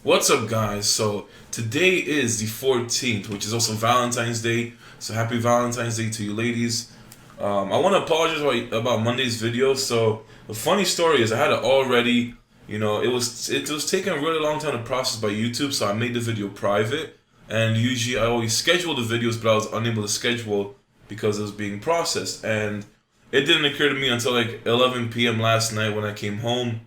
What's up, guys? So today is the 14th, which is also Valentine's Day. So happy Valentine's Day to you ladies. I want to apologize about Monday's video. So the funny story is I had it already. It was taking a really long time to process by YouTube, so I made the video private. And usually I always schedule the videos, but I was unable to schedule because it was being processed. And it didn't occur to me until like 11 p.m. last night when I came home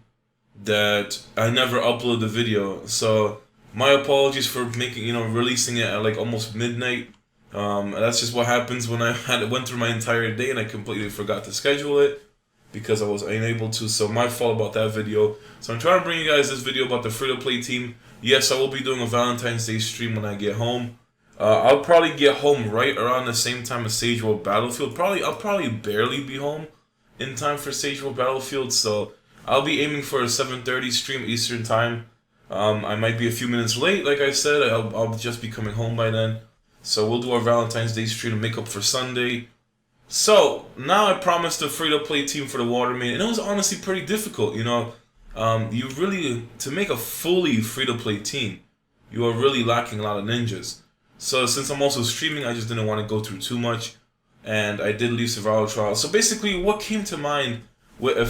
that I never uploaded the video. So my apologies for releasing it at like almost midnight. That's just what happens when I went through my entire day and I completely forgot to schedule it because I was unable to. So my fault about that video. So I'm trying to bring you guys this video about the free-to-play team. Yes, I will be doing a Valentine's Day stream when I get home. I'll probably get home right around the same time as Sage World Battlefield. I'll probably barely be home in time for Sage World Battlefield. So I'll be aiming for a 7:30 stream Eastern time. I might be a few minutes late, like I said. I'll just be coming home by then. So we'll do our Valentine's Day stream to make up for Sunday. So now I promised a free-to-play team for the water main, and it was honestly pretty difficult. You really, to make a fully free-to-play team, you are really lacking a lot of ninjas. So since I'm also streaming, I just didn't want to go through too much, and I did leave survival trial. So basically, what came to mind with a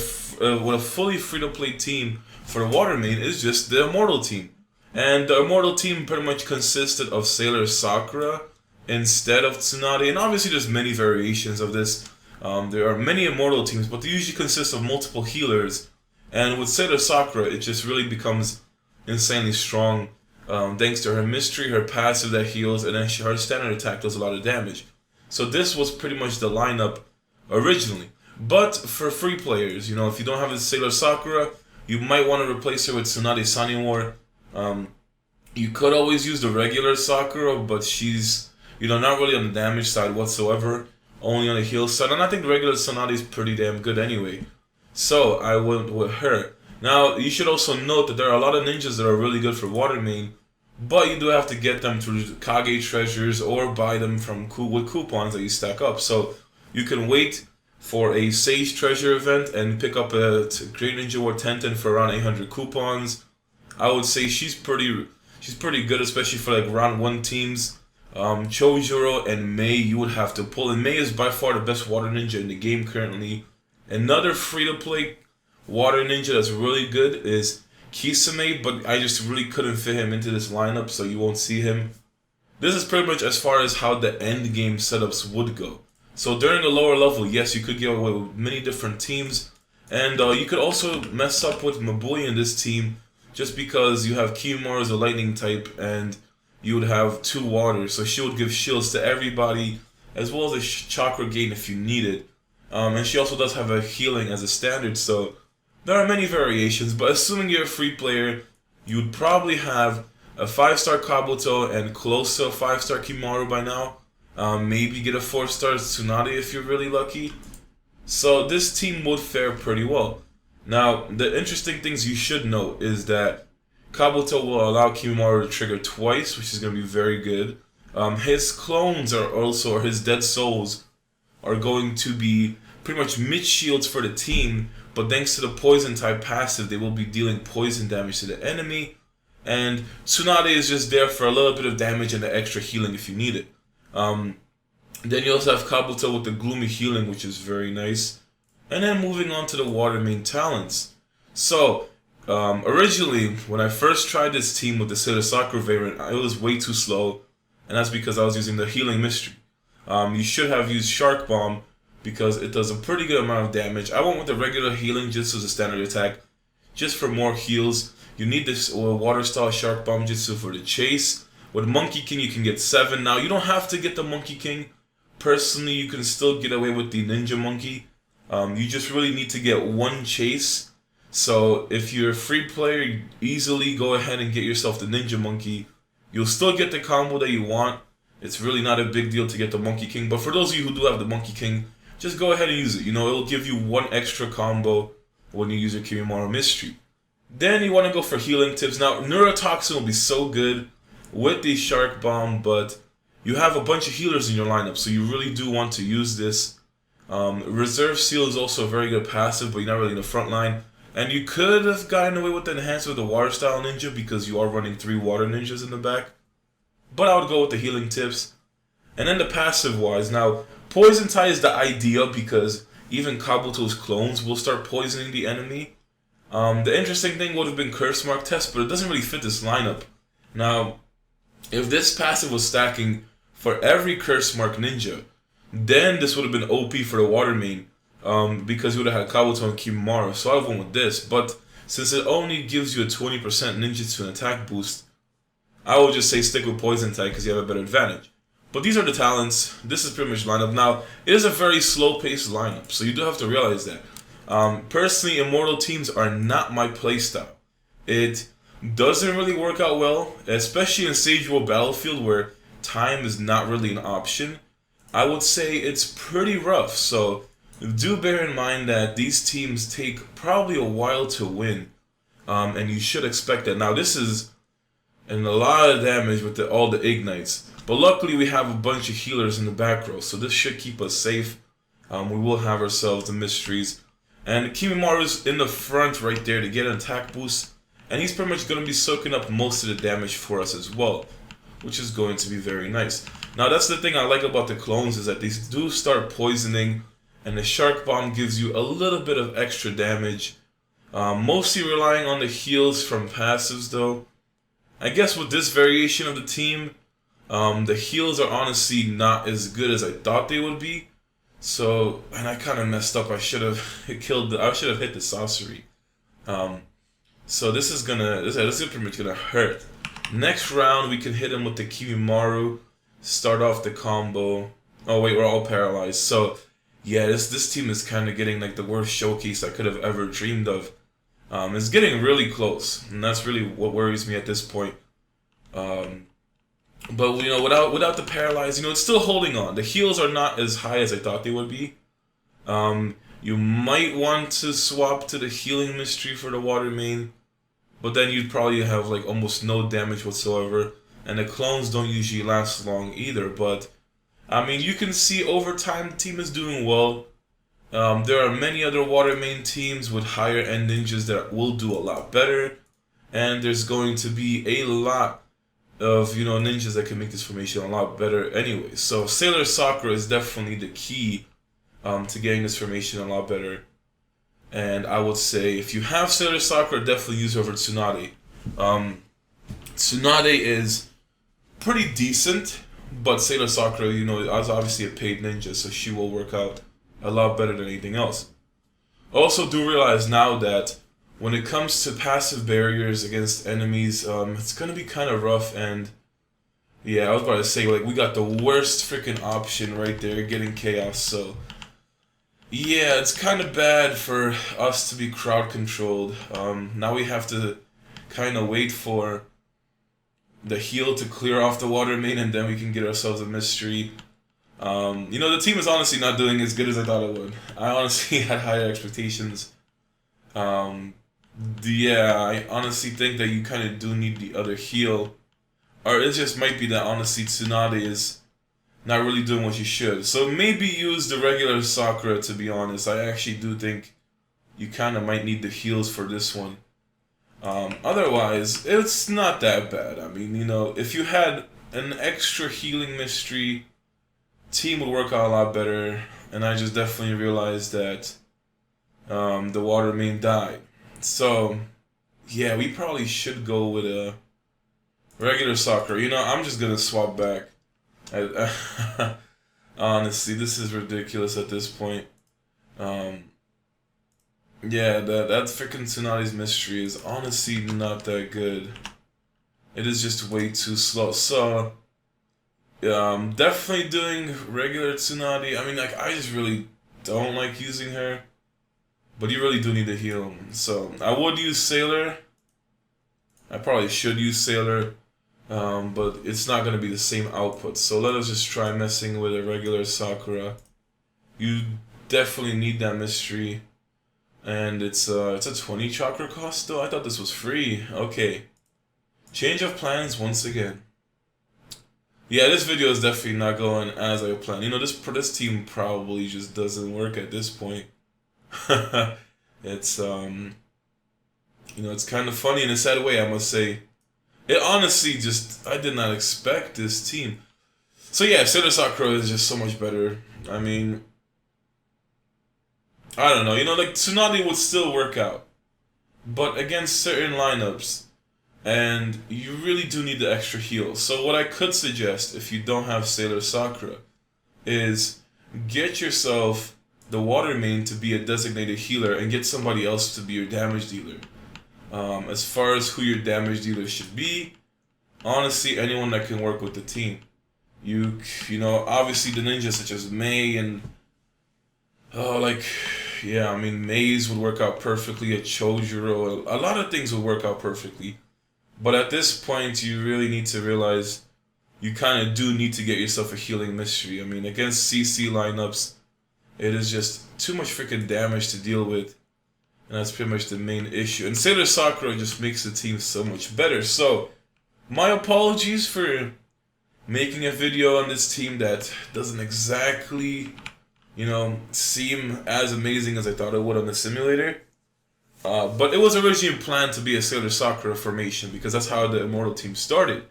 fully free-to-play team for the water main is just the Immortal team. And the Immortal team pretty much consisted of Sailor Sakura instead of Tsunade, and obviously there's many variations of this. There are many Immortal teams, but they usually consist of multiple healers. And with Sailor Sakura, it just really becomes insanely strong, thanks to her mystery, her passive that heals, and then her standard attack does a lot of damage. So this was pretty much the lineup originally. But for free players, if you don't have a Sailor Sakura, you might want to replace her with Tsunade Saniwar. You could always use the regular Sakura, but she's, not really on the damage side whatsoever, only on the heal side. And I think the regular Tsunade is pretty damn good anyway. So I went with her. Now, you should also note that there are a lot of ninjas that are really good for water main, but you do have to get them through Kage treasures or buy them with coupons that you stack up. So you can wait for a Sage treasure event and pick up a Great Ninja War Tenten for around 800 coupons. I would say she's pretty good, especially for like round 1 teams. Chojuro and Mei you would have to pull, and Mei is by far the best water ninja in the game currently. Another free-to-play water ninja that's really good is Kisame, but I just really couldn't fit him into this lineup, so you won't see him. This is pretty much as far as how the end game setups would go. So during the lower level, yes, you could get away with many different teams, and you could also mess up with Mabuya in this team, just because you have Kimaru as a lightning type, and you would have 2 waters, so she would give shields to everybody, as well as a chakra gain if you need it. And she also does have a healing as a standard, so there are many variations, but assuming you're a free player, you'd probably have a 5-star Kabuto and close to a 5-star Kimaru by now. Maybe get a 4-star Tsunade if you're really lucky. So this team would fare pretty well. Now, the interesting things you should know is that Kabuto will allow Kimaru to trigger twice, which is going to be very good. His clones are also, or his dead souls, are going to be pretty much mid-shields for the team, but thanks to the poison type passive, they will be dealing poison damage to the enemy. And Tsunade is just there for a little bit of damage and the extra healing if you need it. Then you also have Kabuto with the gloomy healing, which is very nice. And then moving on to the water main talents. So, originally, when I first tried this team with the Sailor Sakura variant, it was way too slow. And that's because I was using the healing mystery. You should have used Shark Bomb because it does a pretty good amount of damage. I went with the regular healing just as a standard attack, just for more heals. You need this water style Shark Bomb Jutsu for the chase. With Monkey King you can get 7. Now you don't have to get the Monkey King. Personally, you can still get away with the Ninja Monkey. You just really need to get 1 chase. So if you're a free player, you easily go ahead and get yourself the Ninja Monkey. You'll still get the combo that you want. It's really not a big deal to get the Monkey King, but for those of you who do have the Monkey King, just go ahead and use it. It'll give you 1 extra combo when you use your Kimaru Mystery. Then you want to go for healing tips. Now, Neurotoxin will be so good with the Shark Bomb, but you have a bunch of healers in your lineup, so you really do want to use this. Reserve Seal is also a very good passive, but you're not really in the front line. And you could have gotten away with the enhance with the water style ninja because you are running 3 water ninjas in the back. But I would go with the healing tips. And then the passive wise, now Poison Tie is the idea because even Kabuto's clones will start poisoning the enemy. The interesting thing would have been Curse Mark Test, but it doesn't really fit this lineup. Now, if this passive was stacking for every Curse Mark Ninja, then this would have been OP for the water main, because you would have had Kabuto and Kimimaro, so I would have went with this. But since it only gives you a 20% ninjutsu and attack boost, I would just say stick with Poison Type because you have a better advantage. But these are the talents. This is pretty much lineup. Now, it is a very slow-paced lineup, so you do have to realize that. Personally, Immortal teams are not my playstyle. It doesn't really work out well, especially in Sage World Battlefield where time is not really an option. I would say it's pretty rough, so do bear in mind that these teams take probably a while to win, and you should expect that. Now, this is and a lot of damage with all the ignites. But luckily we have a bunch of healers in the back row, so this should keep us safe. We will have ourselves the mysteries. And Kimimara's in the front right there to get an attack boost. And he's pretty much going to be soaking up most of the damage for us as well, which is going to be very nice. Now that's the thing I like about the clones is that they do start poisoning. And the Shark Bomb gives you a little bit of extra damage. Mostly relying on the heals from passives though. I guess with this variation of the team, the heals are honestly not as good as I thought they would be. So, and I kind of messed up. I should have hit the sorcery. So this is pretty much gonna hurt. Next round we can hit him with the Kimimaro. Start off the combo. Oh wait, we're all paralyzed. So yeah, this team is kind of getting like the worst showcase I could have ever dreamed of. It's getting really close, and that's really what worries me at this point. But you know, without the paralyze, you know, it's still holding on. The heals are not as high as I thought they would be. You might want to swap to the healing mystery for the water main, but then you'd probably have like almost no damage whatsoever, and the clones don't usually last long either. But I mean, you can see over time the team is doing well. There are many other water main teams with higher end ninjas that will do a lot better, and there's going to be a lot of, you know, ninjas that can make this formation a lot better anyway. So Sailor Sakura is definitely the key to getting this formation a lot better. And I would say if you have Sailor Sakura, definitely use her over Tsunade. Tsunade is pretty decent, but Sailor Sakura, you know, is obviously a paid ninja, so she will work out a lot better than anything else. Also do realize now that when it comes to passive barriers against enemies, it's gonna be kind of rough. And yeah, I was about to say, like, we got the worst freaking option right there, getting chaos. So yeah, it's kind of bad for us to be crowd controlled. Now we have to kind of wait for the heal to clear off the water main, and then we can get ourselves a mystery. You know, the team is honestly not doing as good as I thought it would. I honestly had higher expectations. Yeah, I honestly think that you kind of do need the other heal. Or it just might be that honestly Tsunade is not really doing what you should. So maybe use the regular Sakura, to be honest. I actually do think you kind of might need the heals for this one. Otherwise, it's not that bad. I mean, you know, if you had an extra healing mystery, team would work out a lot better. And I just definitely realized that the water main died. So yeah, we probably should go with a regular Sakura. You know, I'm just gonna swap back. Honestly, this is ridiculous at this point. Yeah, that freaking Tsunade's mystery is honestly not that good. It is just way too slow. So definitely doing regular Tsunade. I mean, like, I just really don't like using her, but you really do need to heal. So I would use Sailor. I probably should use Sailor, but it's not going to be the same output. So let us just try messing with a regular Sakura. You definitely need that mystery. And it's a 20 chakra cost though? I thought this was free. Okay. Change of plans once again. Yeah, this video is definitely not going as I planned. You know, this team probably just doesn't work at this point. It's It's kind of funny in a sad way, I must say. It honestly just, I did not expect this team. So yeah, Sorta Sakura is just so much better. I mean, I don't know. Like Tsunade would still work out, but against certain lineups, and you really do need the extra heal. So what I could suggest, if you don't have Sailor Sakura, is get yourself the water main to be a designated healer and get somebody else to be your damage dealer. As far as who your damage dealer should be, honestly, anyone that can work with the team. Obviously the ninjas such as Mei and I mean, Maze would work out perfectly. A Chojuro, a lot of things would work out perfectly. But at this point, you really need to realize you kind of do need to get yourself a healing mystery. I mean, against CC lineups, it is just too much freaking damage to deal with. And that's pretty much the main issue. And Sailor Sakura just makes the team so much better. So, my apologies for making a video on this team that doesn't exactly, seem as amazing as I thought it would on the simulator. But it was originally planned to be a Sailor Sakura formation because that's how the Immortal team started.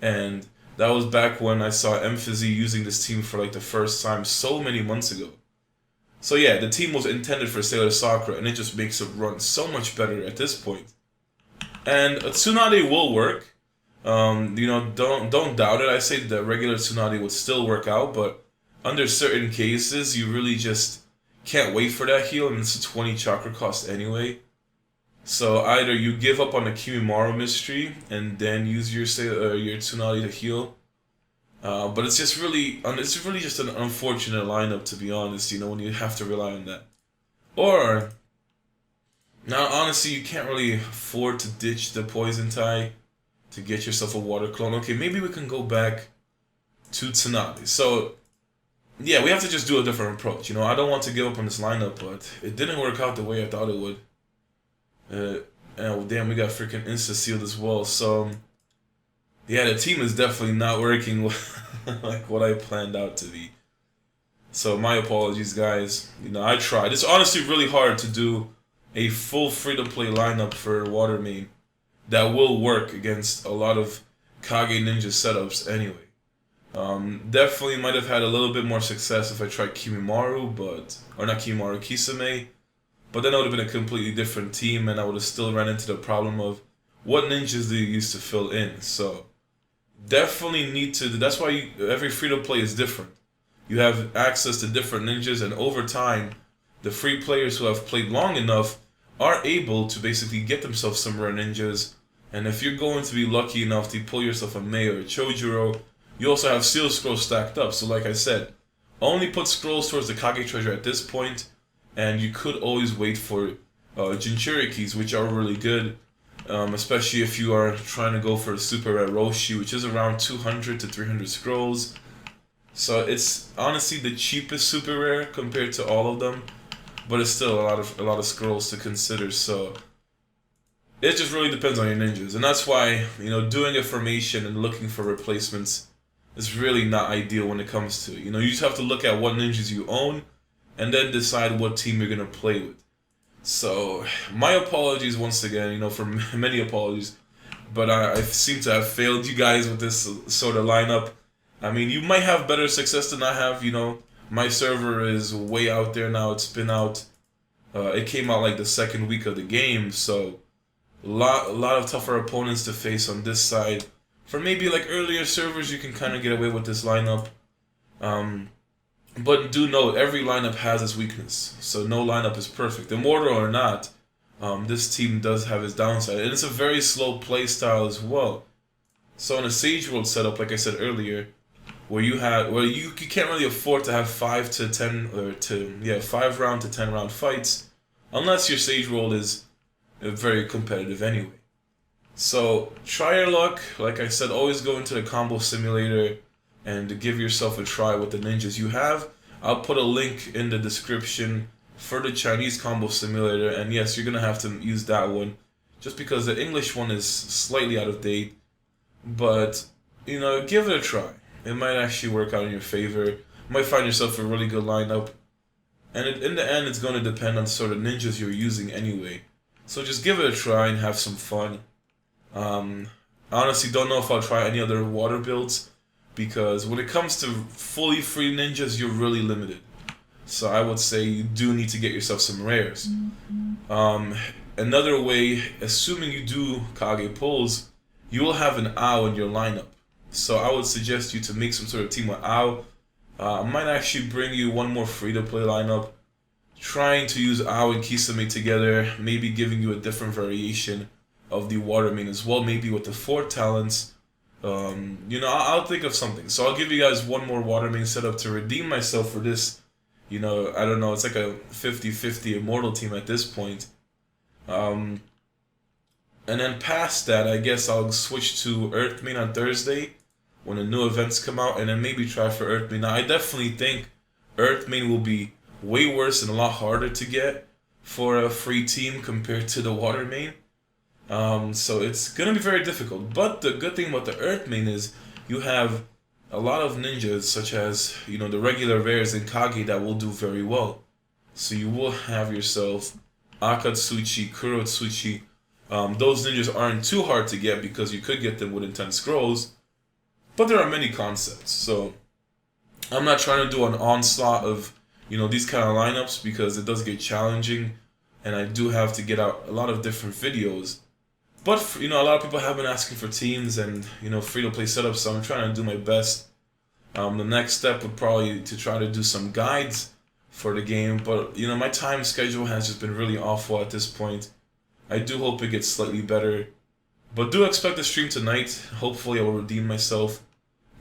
And that was back when I saw Emphasis using this team for like the first time so many months ago. So yeah, the team was intended for Sailor Sakura, and it just makes it run so much better at this point. And a Tsunade will work. Don't doubt it. I say the regular Tsunade would still work out, but under certain cases, you really just can't wait for that heal, and it's a 20 chakra cost anyway. So either you give up on the Kimimaro mystery and then use your Tsunade to heal. But it's really just an unfortunate lineup, to be honest, when you have to rely on that. Or, now honestly, you can't really afford to ditch the Poison Tie to get yourself a Water Clone. Okay, maybe we can go back to Tsunade. So, yeah, we have to just do a different approach. I don't want to give up on this lineup, but it didn't work out the way I thought it would. Damn, we got freaking insta-sealed as well, so... Yeah, the team is definitely not working like what I planned out to be. So my apologies, guys. I tried. It's honestly really hard to do a full free-to-play lineup for Water Main that will work against a lot of Kage Ninja setups anyway. Definitely might have had a little bit more success if I tried Kimimaro, Kisame. But then it would have been a completely different team, and I would have still ran into the problem of what ninjas do you use to fill in. So definitely need to. That's why every free-to-play is different. You have access to different ninjas, and over time, the free players who have played long enough are able to basically get themselves some rare ninjas. And if you're going to be lucky enough to pull yourself a Mei or a Chojuro, you also have Seal Scrolls stacked up. So like I said, only put scrolls towards the Kage treasure at this point, and you could always wait for Jinchurikis, which are really good. Especially if you are trying to go for a super rare Roshi, which is around 200 to 300 scrolls. So it's honestly the cheapest super rare compared to all of them, but it's still a lot of scrolls to consider. So it just really depends on your ninjas, and that's why doing a formation and looking for replacements is really not ideal when it comes to it. You just have to look at what ninjas you own, and then decide what team you're gonna play with. So, my apologies once again, for many apologies, but I seem to have failed you guys with this sort of lineup. I mean, you might have better success than I have, My server is way out there now. It's been out. It came out like the second week of the game, so a lot of tougher opponents to face on this side. For maybe like earlier servers, you can kind of get away with this lineup. But do note, every lineup has its weakness, so no lineup is perfect. Immortal or not, this team does have its downside, and it's a very slow play style as well. So in a Sage World setup, like I said earlier, where you can't really afford to have 5 round to 10 round fights, unless your Sage World is very competitive anyway. So try your luck. Like I said, always go into the combo simulator and give yourself a try with the ninjas you have. I'll put a link in the description for the Chinese combo simulator, and yes, you're gonna have to use that one, just because the English one is slightly out of date. But give it a try. It might actually work out in your favor. You might find yourself a really good lineup, and in the end, it's going to depend on the sort of ninjas you're using anyway. So just give it a try and have some fun. I honestly don't know if I'll try any other water builds, because when it comes to fully free ninjas, you're really limited. So I would say you do need to get yourself some rares. Another way, assuming you do Kage pulls, you will have an Ao in your lineup. So I would suggest you to make some sort of team with Ao. I might actually bring you one more free-to-play lineup, trying to use Ao and Kisame together, maybe giving you a different variation of the water main as well, maybe with the 4 talents. I'll think of something. So I'll give you guys one more water main setup to redeem myself for this. I don't know, it's like a 50-50 Immortal team at this point. And then past that, I guess I'll switch to Earth main on Thursday when the new events come out, and then maybe try for Earth main. Now, I definitely think Earth main will be way worse and a lot harder to get for a free team compared to the water main. So it's gonna be very difficult. But the good thing about the Earth main is you have a lot of ninjas, such as the regular rares in Kage, that will do very well. So you will have yourself Akatsuchi, Kurotsuchi. Those ninjas aren't too hard to get because you could get them with intense scrolls, but there are many concepts. So I'm not trying to do an onslaught of these kind of lineups, because it does get challenging, and I do have to get out a lot of different videos. But a lot of people have been asking for teams and free-to-play setups, so I'm trying to do my best. The next step would probably to try to do some guides for the game, but my time schedule has just been really awful at this point. I do hope it gets slightly better, but do expect a stream tonight. Hopefully I will redeem myself.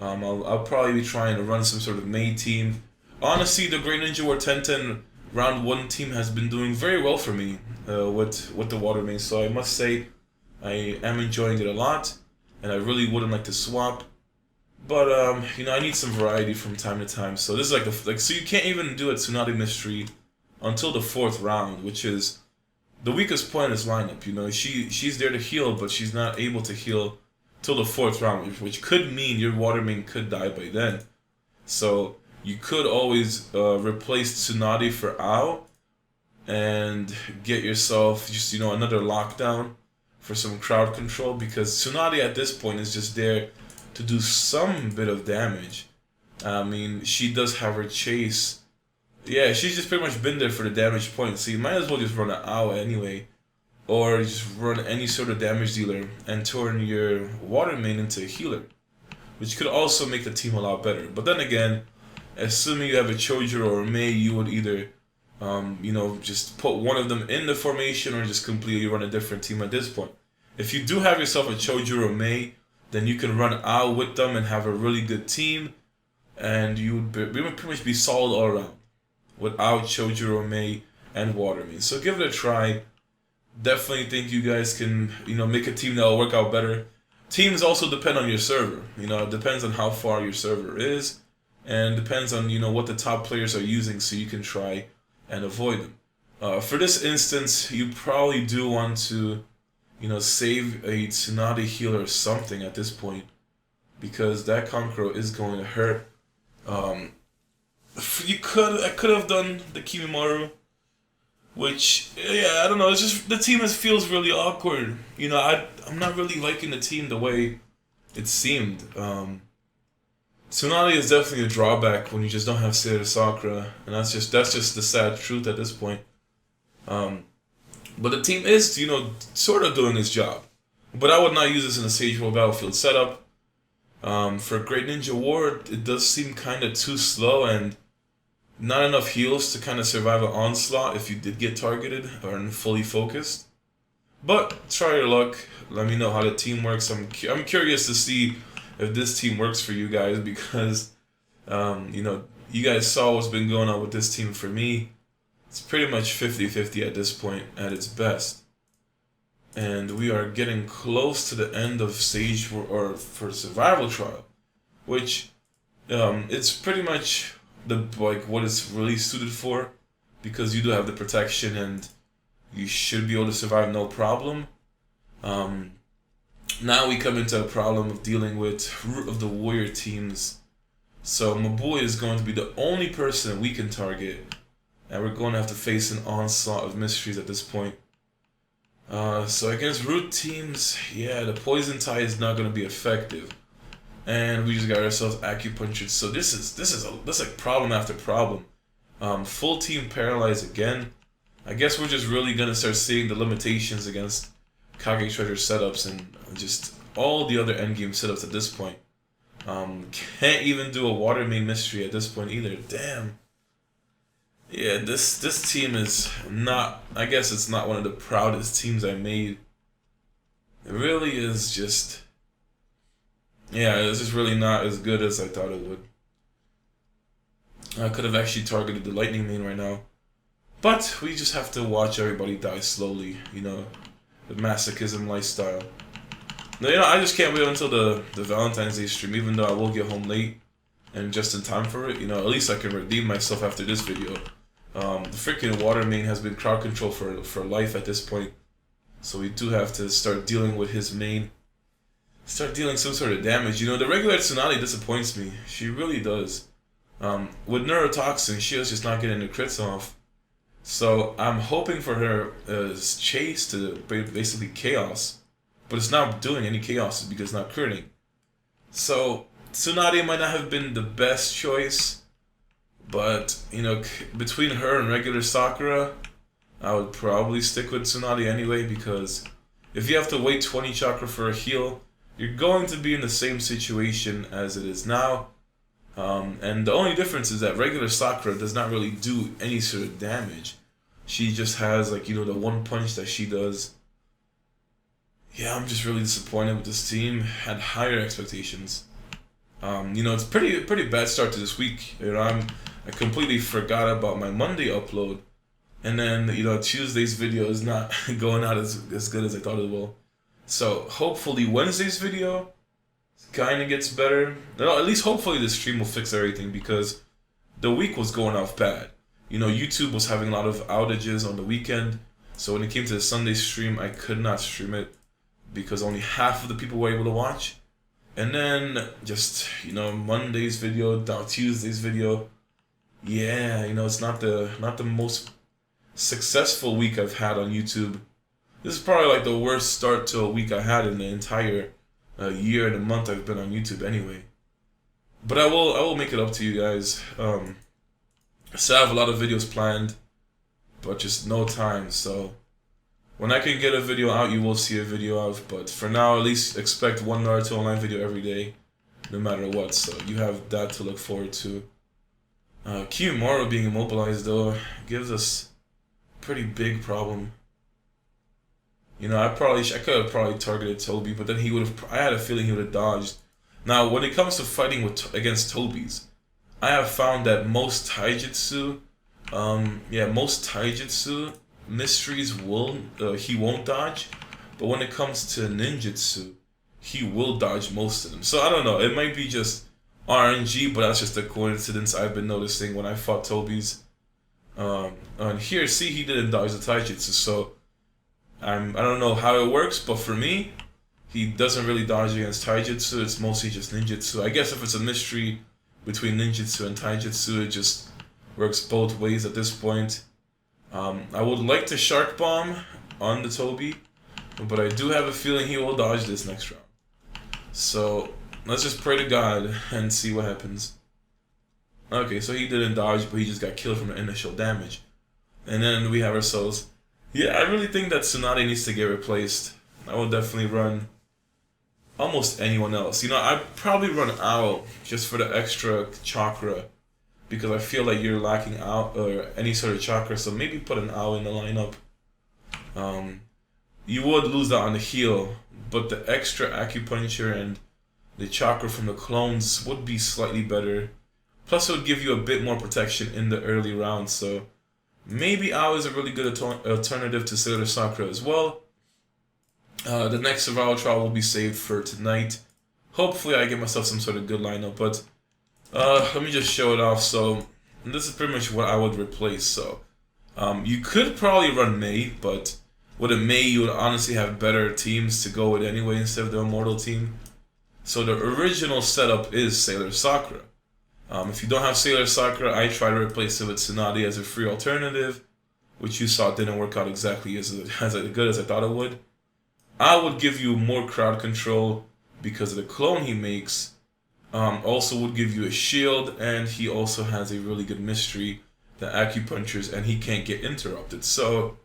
I'll probably be trying to run some sort of May team. Honestly, the Great Ninja War 1010 round 1 team has been doing very well for me with the water main, so I must say I am enjoying it a lot, and I really wouldn't like to swap. But I need some variety from time to time. So this is so you can't even do a Tsunade mystery until the 4th round, which is the weakest point in this lineup. She's there to heal, but she's not able to heal till the 4th round, which could mean your water main could die by then. So you could always replace Tsunade for Ao and get yourself just another lockdown for some crowd control, because Tsunade at this point is just there to do some bit of damage. I mean, she does have her chase. Yeah, she's just pretty much been there for the damage point, so you might as well just run an Ao anyway, or just run any sort of damage dealer and turn your water main into a healer, which could also make the team a lot better. But then again, assuming you have a Chojuro or Mei, you would either just put one of them in the formation or just completely run a different team at this point. If you do have yourself a Chojuro or Mei, then you can run Ao with them and have a really good team, and you would pretty much be solid all around with Ao, Chojuro, Mei, and water main. So give it a try. Definitely think you guys can make a team that will work out better. Teams also depend on your server. It depends on how far your server is, and depends on what the top players are using, so you can try and avoid them. For this instance, you probably do want to save a Tsunade healer or something at this point, because that Kankuro is going to hurt. I could have done the Kimimaro, which, I don't know, it's just the team feels really awkward. I'm not really liking the team the way it seemed. Tsunade is definitely a drawback when you just don't have Seira Sakura, and that's just the sad truth at this point. But the team is, sort of doing its job. But I would not use this in a Sage World Battlefield setup. For Great Ninja War, it does seem kind of too slow and not enough heals to kind of survive an onslaught if you did get targeted or fully focused. But try your luck. Let me know how the team works. I'm curious to see if this team works for you guys, because you guys saw what's been going on with this team for me. It's pretty much 50-50 at this point at its best. And we are getting close to the end of Sage or for Survival Trial, which it's pretty much what it's really suited for, because you do have the protection and you should be able to survive no problem. Now we come into a problem of dealing with Root of the Warrior teams. So Mabui is going to be the only person we can target, and we're going to have to face an onslaught of mysteries at this point. So against root teams, yeah, the poison tie is not gonna be effective, and we just got ourselves acupunctured. So this is like problem after problem. Full team paralyzed again. I guess we're just really gonna start seeing the limitations against Kage Treasure setups and just all the other endgame setups at this point. Can't even do a water main mystery at this point either. Damn. Yeah, this team is not. I guess it's not one of the proudest teams I made. It really is just. Yeah, it's just really not as good as I thought it would. I could have actually targeted the lightning main right now, but we just have to watch everybody die slowly. The masochism lifestyle. No, I just can't wait until the Valentine's Day stream, even though I will get home late and just in time for it. At least I can redeem myself after this video. The freaking water main has been crowd control for life at this point, so we do have to start dealing with his main. Start dealing some sort of damage. The regular Tsunade disappoints me. She really does. With Neurotoxin, she was just not getting the crits off. So I'm hoping for her chase to basically chaos, but it's not doing any chaos because it's not critting. So Tsunade might not have been the best choice, but between her and regular Sakura, I would probably stick with Tsunade anyway, because if you have to wait 20 chakra for a heal, you're going to be in the same situation as it is now. And the only difference is that regular Sakura does not really do any sort of damage. She just has the one punch that she does. Yeah, I'm just really disappointed with this team. Had higher expectations. It's pretty bad start to this week. I completely forgot about my Monday upload, and then Tuesday's video is not going out as good as I thought it will. So hopefully Wednesday's video kind of gets better. No, at least hopefully the stream will fix everything, because the week was going off bad. YouTube was having a lot of outages on the weekend, so when it came to the Sunday stream, I could not stream it because only half of the people were able to watch. And then just Monday's video, down Tuesday's video. Yeah, it's not the most successful week I've had on YouTube. This is probably like the worst start to a week I had in the entire year and a month I've been on YouTube anyway. But I will make it up to you guys. So I have a lot of videos planned, but just no time. So when I can get a video out, you will see a video out. But for now, at least expect one Naruto Online video every day, no matter what. So you have that to look forward to. Immortal being immobilized though gives us a pretty big problem. I could have probably targeted Toby, but then I had a feeling he would have dodged. Now, when it comes to fighting against Tobies, I have found that most taijutsu mysteries he won't dodge, but when it comes to ninjutsu, he will dodge most of them. So I don't know, it might be just RNG, but that's just a coincidence I've been noticing when I fought Tobies. And here, see, he didn't dodge the taijutsu, so I don't know how it works, but for me, he doesn't really dodge against taijutsu. It's mostly just ninjutsu. I guess if it's a mystery between ninjutsu and taijutsu, it just works both ways at this point. I would like to shark bomb on the Toby, but I do have a feeling he will dodge this next round. So let's just pray to God and see what happens. Okay, so he didn't dodge, but he just got killed from the initial damage. And then we have ourselves. Yeah, I really think that Tsunade needs to get replaced. I will definitely run almost anyone else. I'd probably run Owl just for the extra chakra, because I feel like you're lacking out or any sort of chakra, so maybe put an Owl in the lineup. You would lose that on the heal, but the extra acupuncture and the chakra from the clones would be slightly better. Plus, it would give you a bit more protection in the early rounds, so maybe Owl is a really good alternative to Sailor Sakura as well. The next survival trial will be saved for tonight. Hopefully I get myself some sort of good lineup, but let me just show it off. So this is pretty much what I would replace. So you could probably run Mei, but with a Mei you would honestly have better teams to go with anyway instead of the Immortal team. So the original setup is Sailor Sakura. If you don't have Sailor Sakura, I try to replace it with Tsunade as a free alternative, which you saw didn't work out exactly as good as I thought it would. I would give you more crowd control because of the clone he makes. Also would give you a shield, and he also has a really good mystery, the acupunctures, and he can't get interrupted. So,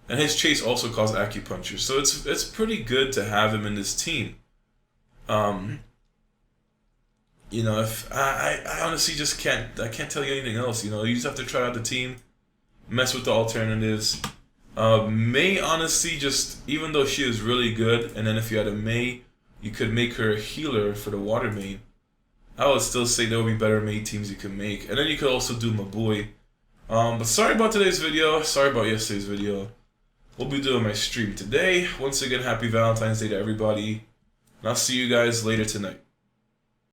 and his chase also calls acupuncture. So it's pretty good to have him in this team. If I honestly just can't tell you anything else. You just have to try out the team, mess with the alternatives. May honestly just, even though she is really good, and then if you had a May, you could make her a healer for the water main. I would still say there would be better May teams you could make, and then you could also do Mabui. But sorry about today's video. Sorry about yesterday's video. We'll be doing my stream today. Once again, happy Valentine's Day to everybody. And I'll see you guys later tonight.